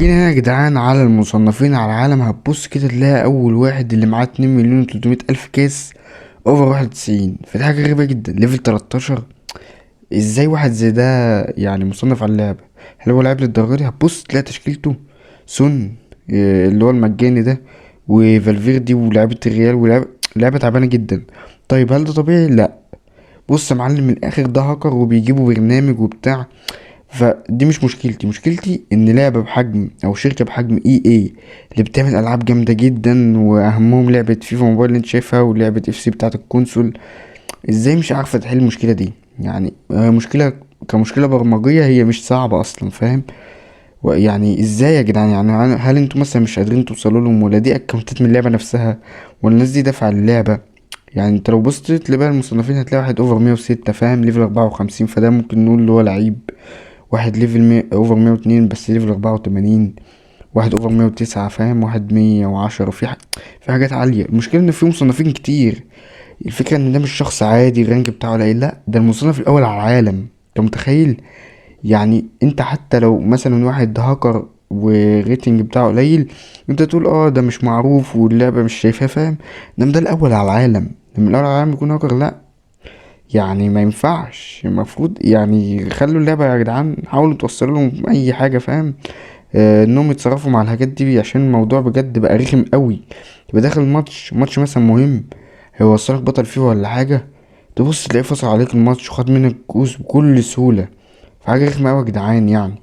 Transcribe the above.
جينا هنا يا جدعان على المصنفين على العالم. هتبص كده تلاقي اول واحد اللي معاه 2,300,000 كاس اوفر 91. فدي حاجة غريبة جدا، ليفل 13. ازاي واحد زي ده يعني مصنف على اللعبة؟ هل هو لاعب للدرجة دي؟ هتبص تلاقي تشكيلته سون، اللي هو المجاني ده، وفالفيردي ولاعيبة الريال لعبة تعبانة جدا. طيب هل ده طبيعي؟ لا. بص يا معلم، من الاخر ده هاكر وبيجيبوا برنامج وبتاع. فدي مش مشكلتي ان لعبة بحجم او شركة بحجم اي اللي بتعمل العاب جامدة جدا، واهمهم لعبة فيفا موبايل اللي انت شايفها ولعبة اف سي بتاعة الكونسول، ازاي مش عارفة تحل المشكلة دي؟ يعني مشكلة كمشكلة برمجية هي مش صعبة اصلا، فاهم؟ يعني ازاي يا جدعان؟ يعني هل انتوا مثلا مش قادرين توصلوا لهم، ولا دي اكونتات من اللعبة نفسها، ولا الناس دي دافعة اللعبة؟ يعني انت لو بصيت تلاقي المصنفين هتلاقي واحد اوفر 106، فاهم؟ ليفل 54، فده ممكن نقول اللي هو لعيب. واحد ليفل اوفر 102 بس ليفل 84. واحد اوفر 109، فاهم؟ واحد 110. في حاجات عالية. المشكلة ان في مصنفين كتير. الفكرة ان ده مش شخص عادي الرانك بتاعه قليل، لا ده المصنف الاول على العالم. انت متخيل؟ يعني انت حتى لو مثلا واحد هاكر والريتنج بتاعه قليل، انت تقول اه ده مش معروف واللعبة مش شايفاه، فاهم؟ ده الاول على العالم. لما الاول على العالم يكون هاكر، لا يعني ما ينفعش. المفروض يعني خلوا اللعبة يا جدعان، حاولوا توصلوا لهم اي حاجة، فاهم؟ انهم يتصرفوا مع الحاجات دي، عشان الموضوع بجد بقى رخم قوي. تبقى داخل ماتش مثلا مهم، هيوصلك بطل فيه ولا حاجة، تبص تلاقيه فصل عليك الماتش وخد منك كؤوس بكل سهولة. فحاجة رخمة قوي يا جدعان يعني.